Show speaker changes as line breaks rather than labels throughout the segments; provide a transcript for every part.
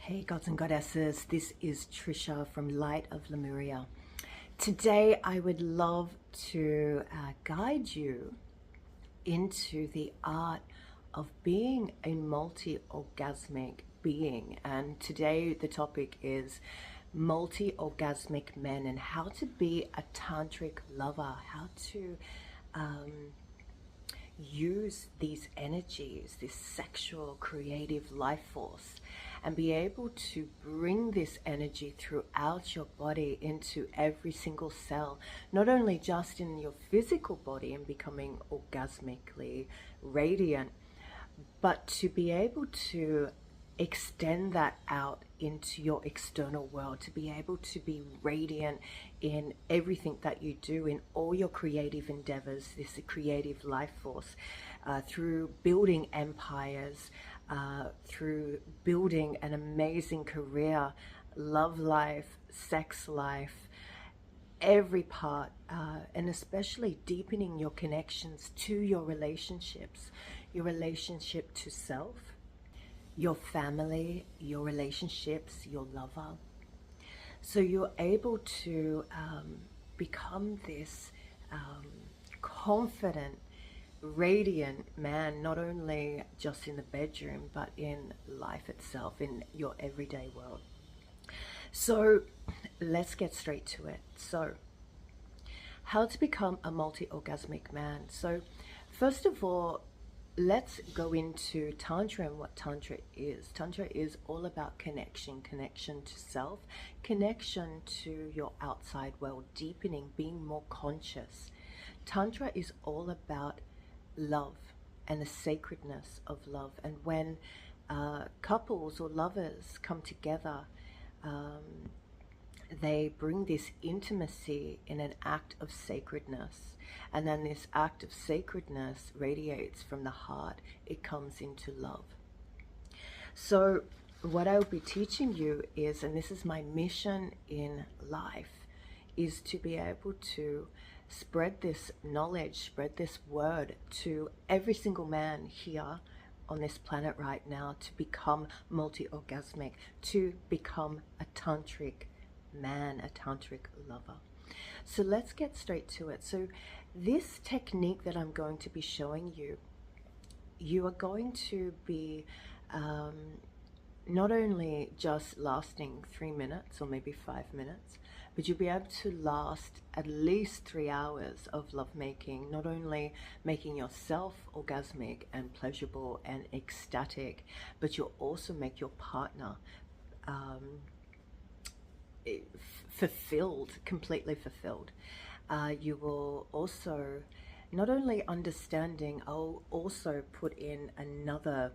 Hey gods and goddesses, this is Trisha from Light of Lemuria. Today I would love to guide you into the art of being a multi-orgasmic being, and today the topic is multi-orgasmic men and how to be a tantric lover, how to use these energies, this sexual creative life force, and be able to bring this energy throughout your body into every single cell, not only just in your physical body and becoming orgasmically radiant, but to be able to extend that out into your external world, to be able to be radiant in everything that you do, in all your creative endeavors, this creative life force, through building empires, through building an amazing career, love life, sex life, every part, and especially deepening your connections to your relationships, your relationship to self, your family, your relationships, your lover. So you're able to become this confident, radiant man, not only just in the bedroom, but in life itself, in your everyday world. So let's get straight to it. So how to become a multi-orgasmic man. So first of all, let's go into Tantra and what Tantra is. Tantra is all about connection to self, connection to your outside world, deepening, being more conscious. Tantra is all about love and the sacredness of love. And when couples or lovers come together, they bring this intimacy in an act of sacredness, and then this act of sacredness radiates from the heart. It comes into love. So what I will be teaching you is, and this is my mission in life, is to be able to spread this knowledge, spread this word to every single man here on this planet right now, to become multi-orgasmic, to become a tantric man, a tantric lover. So let's get straight to it. So this technique that I'm going to be showing you, you are going to be not only just lasting 3 minutes or maybe 5 minutes, but you'll be able to last at least 3 hours of lovemaking, not only making yourself orgasmic and pleasurable and ecstatic, but you'll also make your partner fulfilled, completely fulfilled. You will also, not only understanding, I'll also put in another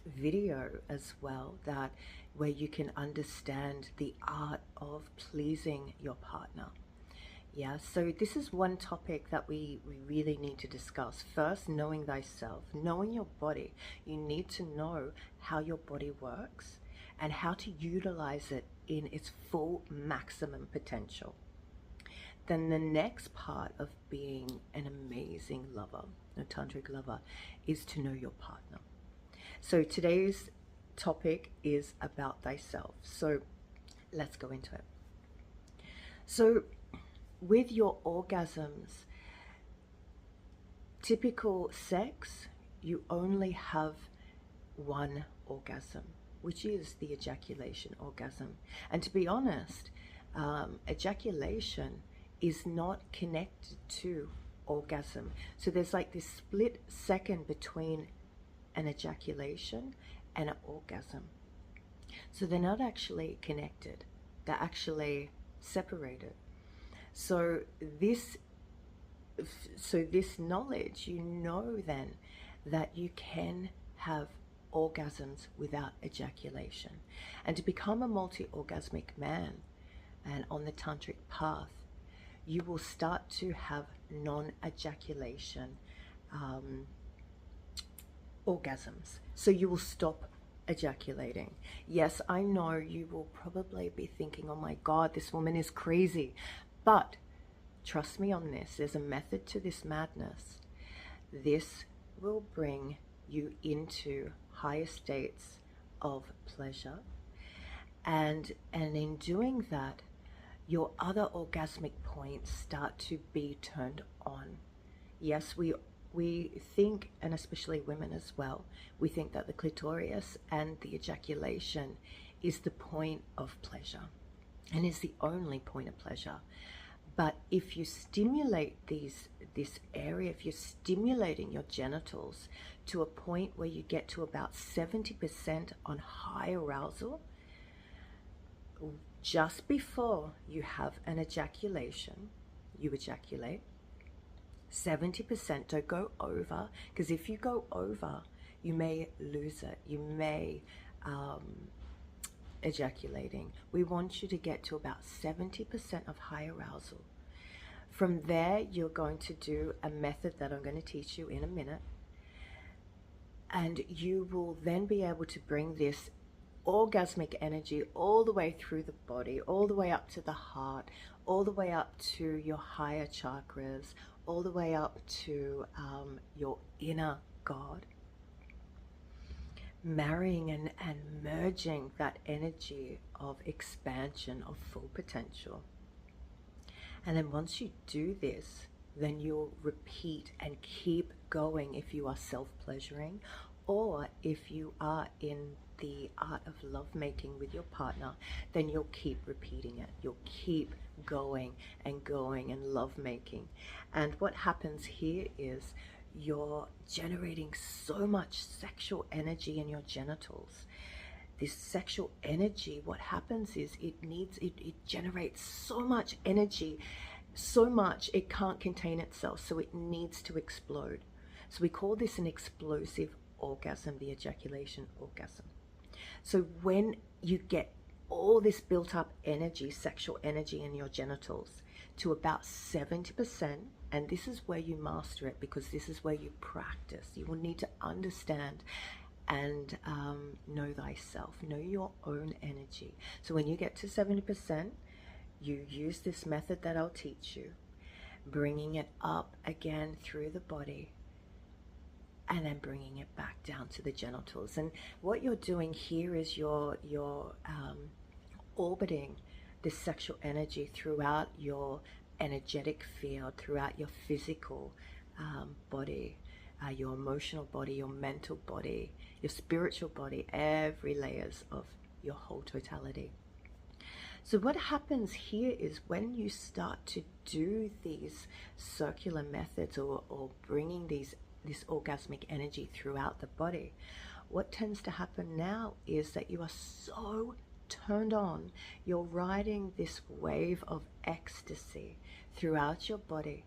video as well, that where you can understand the art of pleasing your partner. Yeah, so this is one topic that we really need to discuss. First, knowing thyself, knowing your body. You need to know how your body works and how to utilize it in its full maximum potential. Then the next part of being an amazing lover, a tantric lover, is to know your partner. So today's topic is about thyself. So let's go into it. So with your orgasms, typical sex, you only have one orgasm, which is the ejaculation orgasm. And to be honest, ejaculation is not connected to orgasm. So there's like this split second between an ejaculation and an orgasm. So they're not actually connected. They're actually separated. So this knowledge, you know then that you can have orgasms without ejaculation. And to become a multi-orgasmic man and on the tantric path, you will start to have non-ejaculation orgasms. So you will stop ejaculating. Yes, I know you will probably be thinking, oh my God, this woman is crazy. But trust me on this, there's a method to this madness. This will bring you into higher states of pleasure. And in doing that, your other orgasmic points start to be turned on. Yes, we think, and especially women as well, we think that the clitoris and the ejaculation is the point of pleasure and is the only point of pleasure. But if you stimulate this area, if you're stimulating your genitals to a point where you get to about 70% on high arousal, just before you have an ejaculation, you ejaculate, 70%, don't go over, because if you go over, you may lose it. You may ejaculating. We want you to get to about 70% of high arousal. From there, you're going to do a method that I'm going to teach you in a minute, and you will then be able to bring this orgasmic energy all the way through the body, all the way up to the heart, all the way up to your higher chakras, all the way up to your inner God, marrying and merging that energy of expansion, of full potential. And then once you do this, then you'll repeat and keep going if you are self-pleasuring, or if you are in the art of lovemaking with your partner, then you'll keep repeating it. You'll keep going and lovemaking. And what happens here is you're generating so much sexual energy in your genitals. This sexual energy, what happens is it generates so much energy, so much it can't contain itself, so it needs to explode. So we call this an explosive orgasm, the ejaculation orgasm. So when you get all this built up energy, sexual energy in your genitals to about 70%, and this is where you master it, because this is where you practice. You will need to understand and know thyself, know your own energy. So when you get to 70%, you use this method that I'll teach you, bringing it up again through the body, and then bringing it back down to the genitals. And what you're doing here is you're orbiting this sexual energy throughout your energetic field, throughout your physical body, your emotional body, your mental body, your spiritual body, every layers of your whole totality. So what happens here is when you start to do these circular methods, or bringing this orgasmic energy throughout the body, what tends to happen now is that you are so turned on, you're riding this wave of ecstasy throughout your body.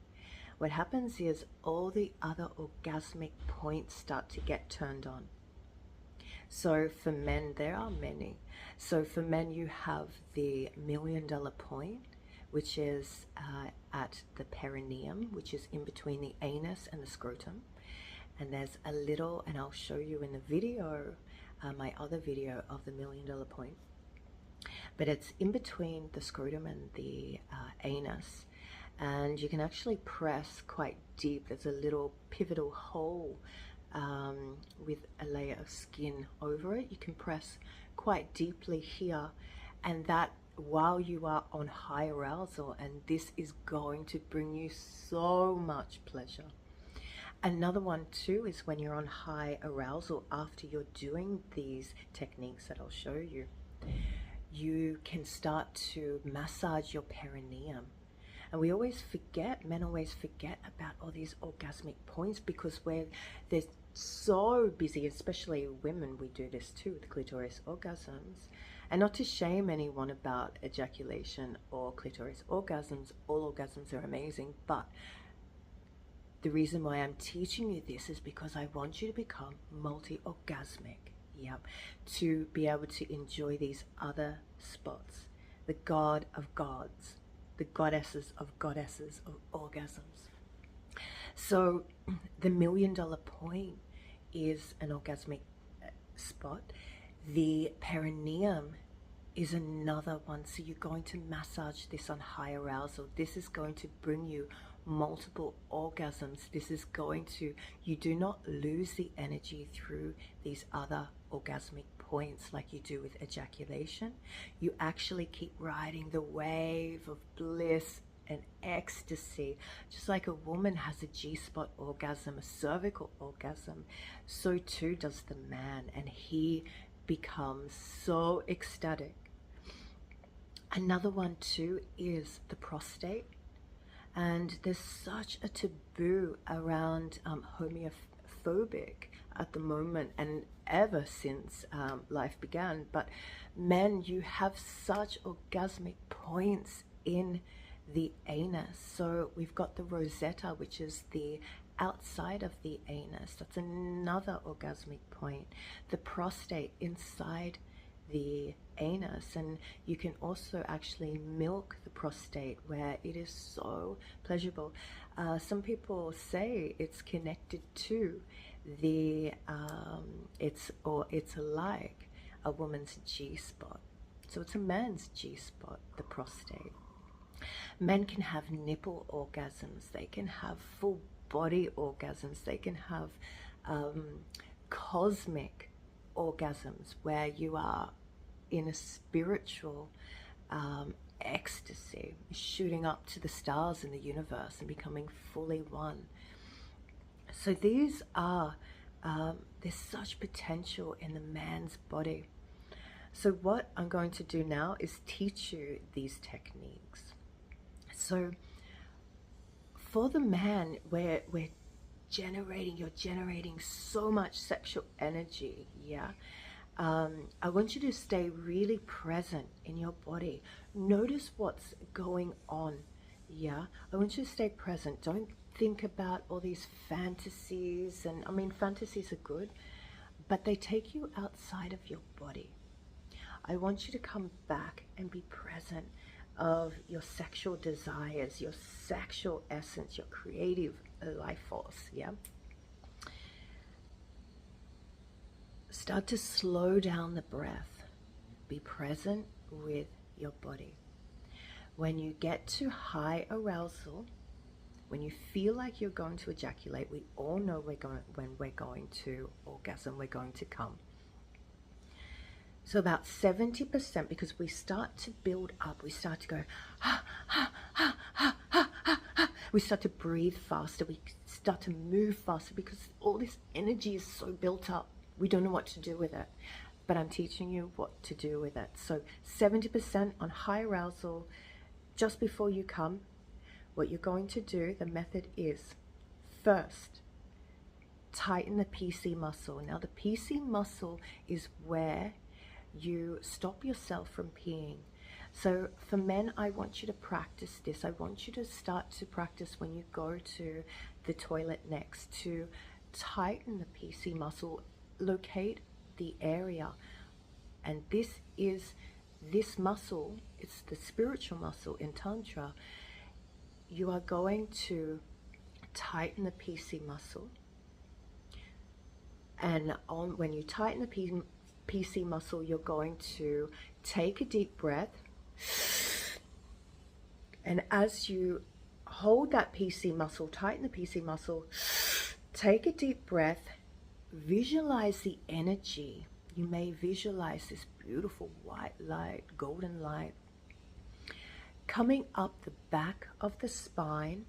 What happens is all the other orgasmic points start to get turned on. So for men, there are many. So for men, you have the $1 million point, which is at the perineum, which is in between the anus and the scrotum. And there's a little, and I'll show you in the video, my other video of the $1 million point. But it's in between the scrotum and the anus. And you can actually press quite deep. There's a little pivotal hole with a layer of skin over it. You can press quite deeply here, and that while you are on high arousal, and this is going to bring you so much pleasure. Another one too is when you're on high arousal after you're doing these techniques that I'll show you, you can start to massage your perineum. And we always forget, men always forget about all these orgasmic points, because they're so busy, especially women, we do this too with clitoris orgasms. And not to shame anyone about ejaculation or clitoris orgasms, all orgasms are amazing, but the reason why I'm teaching you this is because I want you to become multi-orgasmic, to be able to enjoy these other spots, the God of gods, the goddesses of orgasms. So the $1 million point is an orgasmic spot. The perineum is another one. So you're going to massage this on high arousal. This is going to bring you multiple orgasms. This is going to, you do not lose the energy through these other orgasmic points like you do with ejaculation. You actually keep riding the wave of bliss and ecstasy. Just like a woman has a G-spot orgasm, a cervical orgasm, so too does the man, and he becomes so ecstatic. Another one too is the prostate. And there's such a taboo around homeophobic at the moment, and ever since life began. But men, you have such orgasmic points in the anus. So we've got the rosetta, which is the outside of the anus. That's another orgasmic point. The prostate inside the anus, and you can also actually milk the prostate, where it is so pleasurable. Some people say it's connected to the it's like a woman's G-spot. So it's a man's G-spot, the prostate. Men can have nipple orgasms, they can have full body orgasms, they can have cosmic orgasms, where you are in a spiritual ecstasy, shooting up to the stars in the universe and becoming fully one. So these are, there's such potential in the man's body. So what I'm going to do now is teach you these techniques. So for the man, where you're generating so much sexual energy, yeah, I want you to stay really present in your body. Notice what's going on, yeah? I want you to stay present. Don't think about all these fantasies. And I mean, fantasies are good, but they take you outside of your body. I want you to come back and be present of your sexual desires, your sexual essence, your creative life force, yeah? Start to slow down the breath. Be present with your body. When you get to high arousal, when you feel like you're going to ejaculate, we all know when we're going to orgasm, we're going to come. So about 70%, because we start to build up, we start to go, ha, ha, ha, ha, ha, ha, ha. We start to breathe faster, we start to move faster, because all this energy is so built up. We don't know what to do with it, but I'm teaching you what to do with it. So 70% on high arousal, just before you come, what you're going to do, the method is, first, tighten the PC muscle. Now the PC muscle is where you stop yourself from peeing. So for men, I want you to practice this. I want you to start to practice when you go to the toilet next, to tighten the PC muscle, locate the area. And this muscle, it's the spiritual muscle in Tantra. You are going to tighten the PC muscle. And when you tighten the PC muscle, you're going to take a deep breath, and as you hold that PC muscle, tighten the PC muscle, take a deep breath, visualize the energy. You may visualize this beautiful white light, golden light, coming up the back of the spine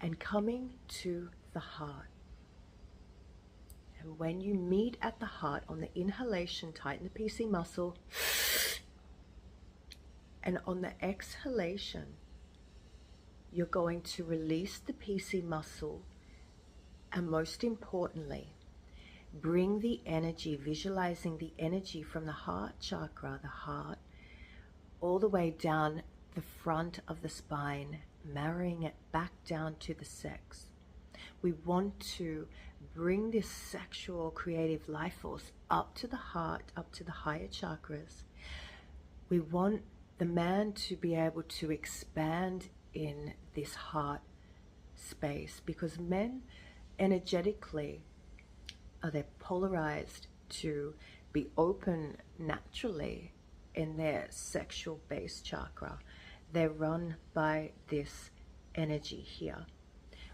and coming to the heart. And when you meet at the heart, on the inhalation, tighten the PC muscle. And on the exhalation, you're going to release the PC muscle. And most importantly, bring the energy, visualizing the energy from the heart chakra, the heart, all the way down the front of the spine, marrying it back down to the sex. We want to bring this sexual creative life force up to the heart, up to the higher chakras. We want the man to be able to expand in this heart space, because men energetically they're polarized to be open naturally in their sexual base chakra. They're run by this energy here.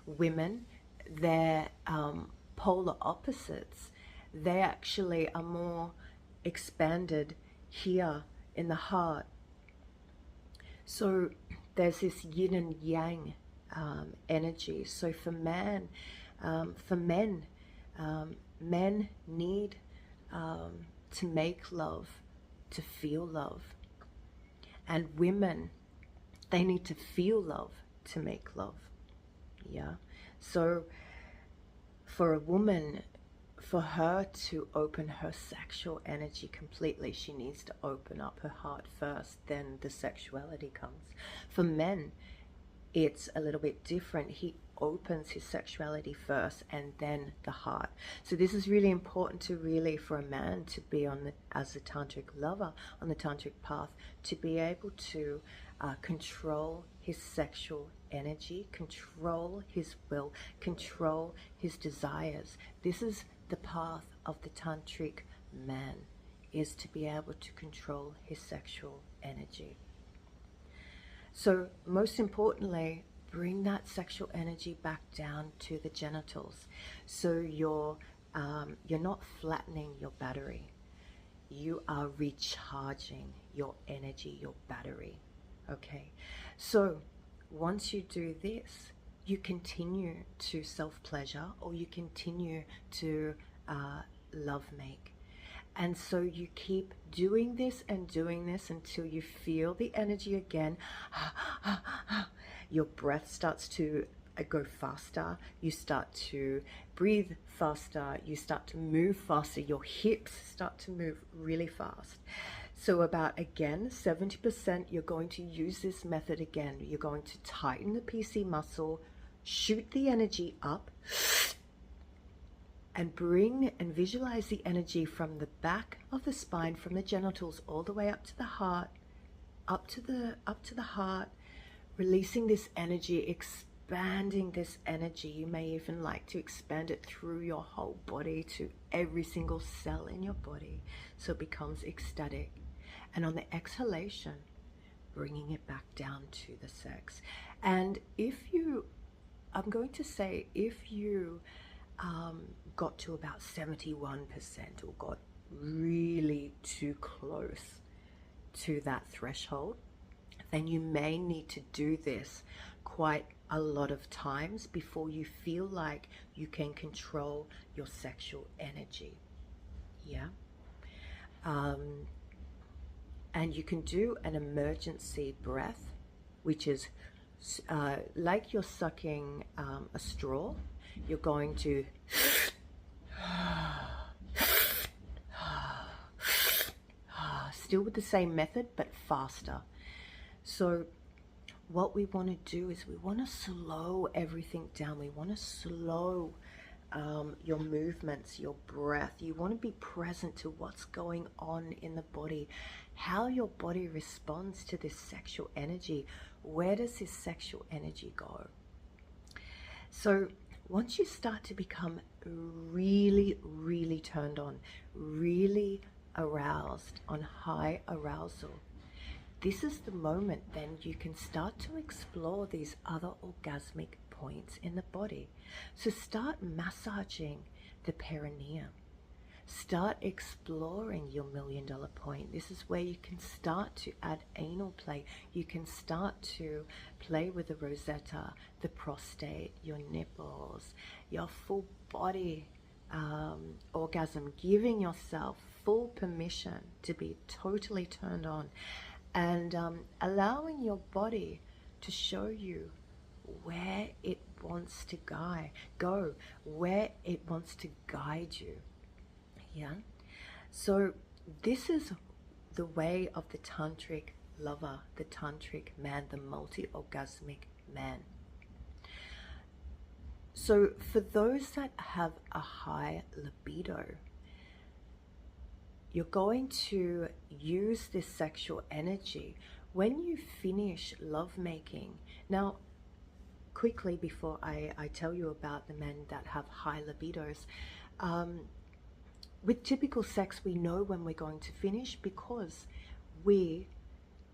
Women, they're polar opposites. They actually are more expanded here in the heart. So there's this yin and yang energy. So for men, men need to make love, to feel love. And women, they need to feel love to make love. Yeah. So for a woman, for her to open her sexual energy completely, she needs to open up her heart first, then the sexuality comes. For men, it's a little bit different. He opens his sexuality first and then the heart. So this is really important to really, for a man to be on the, as a tantric lover on the tantric path, to be able to control his sexual energy, control his will, control his desires. This is the path of the tantric man, is to be able to control his sexual energy. So most importantly, bring that sexual energy back down to the genitals. So you're not flattening your battery. You are recharging your energy, your battery. Okay. So once you do this, you continue to self-pleasure, or you continue to love make. And so you keep doing this until you feel the energy again. Your breath starts to go faster. You start to breathe faster. You start to move faster. Your hips start to move really fast. So about, again, 70%, you're going to use this method again. You're going to tighten the PC muscle, shoot the energy up, and bring and visualize the energy from the back of the spine, from the genitals all the way up to the heart, up to the heart, releasing this energy, expanding this energy. You may even like to expand it through your whole body to every single cell in your body, so it becomes ecstatic. And on the exhalation, bringing it back down to the sex. And if you, I'm going to say, if you got to about 71% or got really too close to that threshold, then you may need to do this quite a lot of times before you feel like you can control your sexual energy. Yeah. And you can do an emergency breath, which is like you're sucking a straw. You're going to still with the same method, but faster. So what we want to do is we want to slow everything down. We want to slow your movements, your breath. You want to be present to what's going on in the body, how your body responds to this sexual energy. Where does this sexual energy go? So once you start to become really, really turned on, really aroused, on high arousal, this is the moment then you can start to explore these other orgasmic points in the body. So start massaging the perineum. Start exploring your $1 million point. This is where you can start to add anal play. You can start to play with the rosetta, the prostate, your nipples, your full body orgasm, giving yourself full permission to be totally turned on, and allowing your body to show you where it wants to go, where it wants to guide you. Yeah. So this is the way of the tantric lover, the tantric man, the multi-orgasmic man. So for those that have a high libido, you're going to use this sexual energy when you finish lovemaking. Now, quickly before I tell you about the men that have high libidos, with typical sex, we know when we're going to finish because we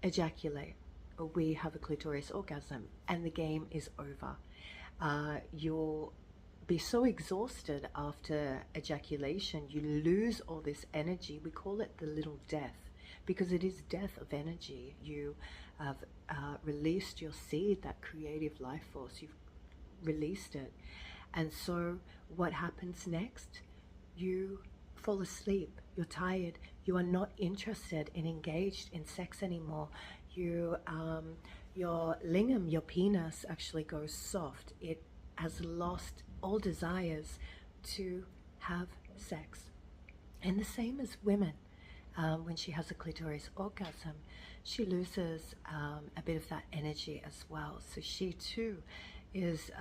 ejaculate or we have a clitoris orgasm and the game is over. Your be so exhausted after ejaculation, you lose all this energy. We call it the little death, because it is death of energy. You have released your seed, that creative life force. You've released it. And so what happens next? You fall asleep. You're tired. You are not interested and engaged in sex anymore. You, your lingam, your penis, actually goes soft. It has lost all desires to have sex. And the same as women. When she has a clitoris orgasm, she loses a bit of that energy as well. So she too is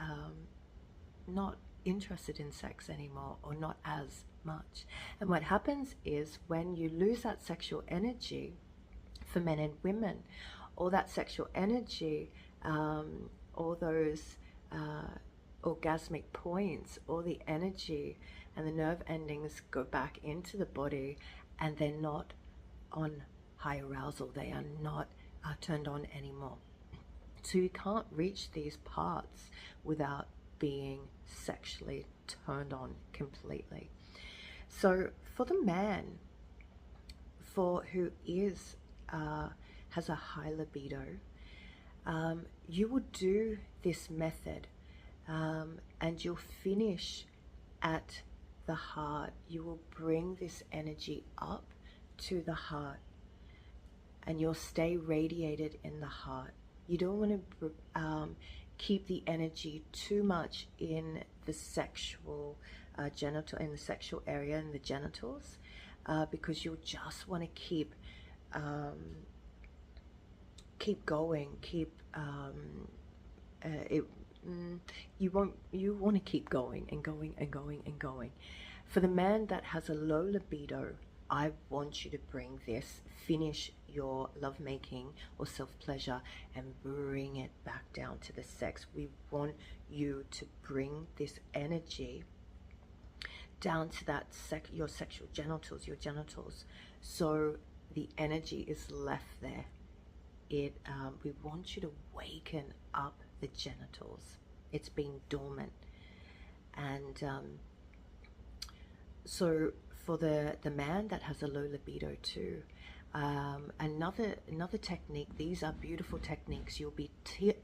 not interested in sex anymore, or not as much. And what happens is, when you lose that sexual energy, for men and women, all that sexual energy, all those orgasmic points, all the energy and the nerve endings go back into the body, and they're not on high arousal. They are not turned on anymore. So you can't reach these parts without being sexually turned on completely. So for the man, for who is has a high libido, you will do this method, and you'll finish at the heart. You will bring this energy up to the heart, and you'll stay radiated in the heart. You don't want to keep the energy too much in the sexual genital, in the sexual area, in the genitals, because you'll just want to keep going, you want to keep going and going and going and going. For the man that has a low libido, I want you to bring this, finish your lovemaking or self-pleasure, and bring it back down to the sex. We want you to bring this energy down to that your sexual genitals, your genitals, so the energy is left there. We want you to waken up the genitals. It's been dormant. And so for the man that has a low libido too, another technique, these are beautiful techniques. You'll be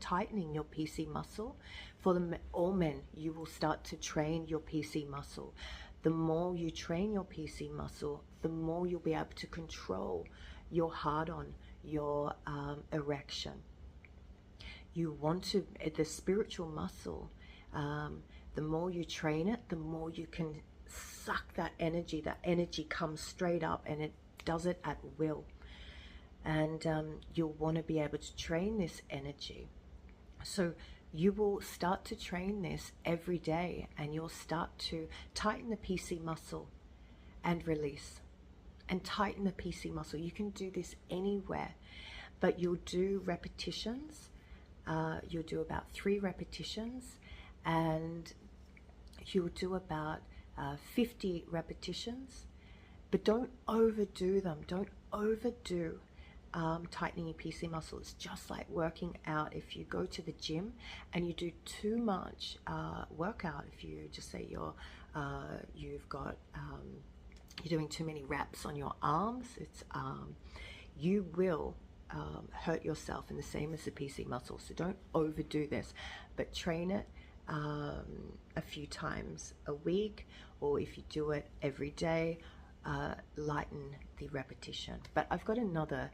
tightening your PC muscle. For all men, you will start to train your PC muscle. The more you train your PC muscle, the more you'll be able to control your hard-on, your erection. You want to, the spiritual muscle, the more you train it, the more you can suck that energy. That energy comes straight up, and it does it at will. And you'll want to be able to train this energy. So you will start to train this every day, and you'll start to tighten the PC muscle and release, and tighten the PC muscle. You can do this anywhere, but you'll do repetitions. You'll do about 3 repetitions, and you'll do about 50 repetitions, but don't overdo them. Don't overdo tightening your PC muscle. It's just like working out. If you go to the gym and you do too much workout, if you just say you're doing too many reps on your arms, it's you will hurt yourself, and the same as the PC muscle. So don't overdo this, but train it a few times a week, or if you do it every day, lighten the repetition. But I've got another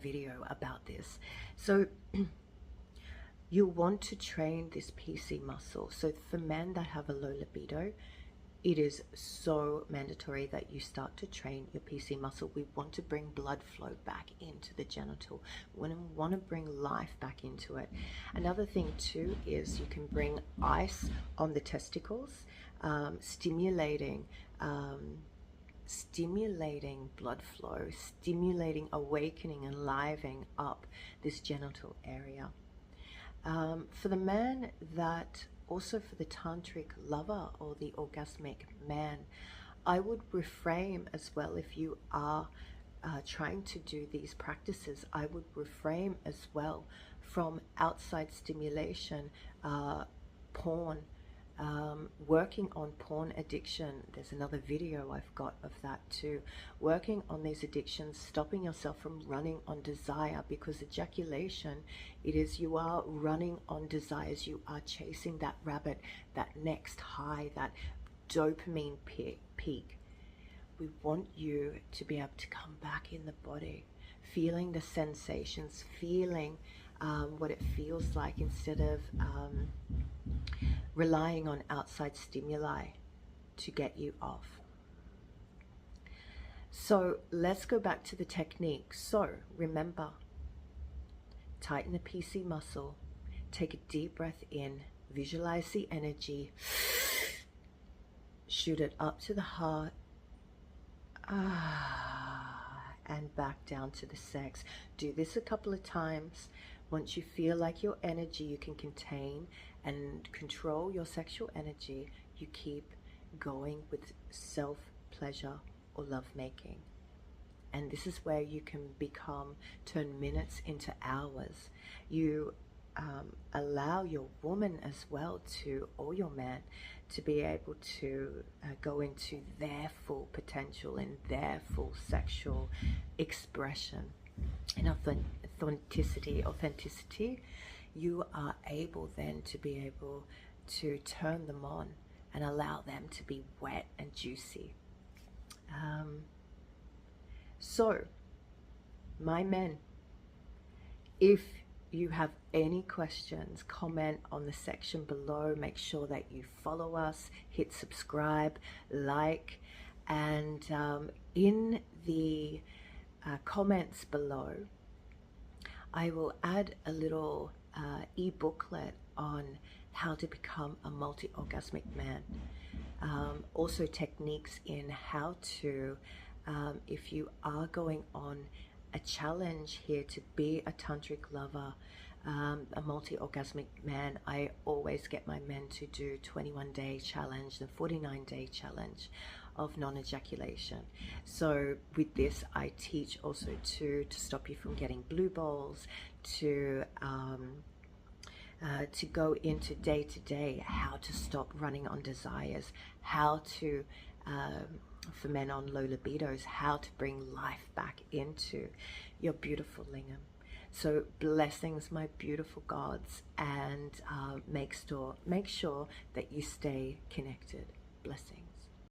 video about this. So you'll want to train this PC muscle. So for men that have a low libido, it is so mandatory that you start to train your PC muscle. We want to bring blood flow back into the genital. We want to bring life back into it. Another thing too is you can bring ice on the testicles, stimulating blood flow, stimulating, awakening, and livening up this genital area. For the man that, also for the tantric lover or the orgasmic man, I would refrain as well. If you are trying to do these practices, I would refrain as well from outside stimulation porn, working on porn addiction. There's another video I've got of that too. Working on these addictions, stopping yourself from running on desire, because ejaculation, it is, you are running on desires. You are chasing that rabbit, that next high, that dopamine peak. We want you to be able to come back in the body, feeling the sensations, feeling what it feels like, instead of relying on outside stimuli to get you off. So let's go back to the technique. So remember, tighten the PC muscle, take a deep breath in, visualize the energy, shoot it up to the heart, and back down to the sex. Do this a couple of times. Once you feel like your energy, you can contain and control your sexual energy, you keep going with self-pleasure or lovemaking. And this is where you can turn minutes into hours. You allow your woman as well to, or your man, to be able to go into their full potential and their full sexual expression and authenticity. You are able then to be able to turn them on and allow them to be wet and juicy. So, my men, if you have any questions, comment on the section below. Make sure that you follow us, hit subscribe, like, and in the comments below, I will add a little e-booklet on how to become a multi-orgasmic man. Also techniques in how to, if you are going on a challenge here to be a tantric lover, a multi-orgasmic man, I always get my men to do 21-day challenge, the 49-day challenge of non-ejaculation. So with this, I teach also to stop you from getting blue balls, to go into day-to-day, how to stop running on desires, how to for men on low libidos, how to bring life back into your beautiful lingam. So blessings, my beautiful gods, and make sure that you stay connected. Blessings.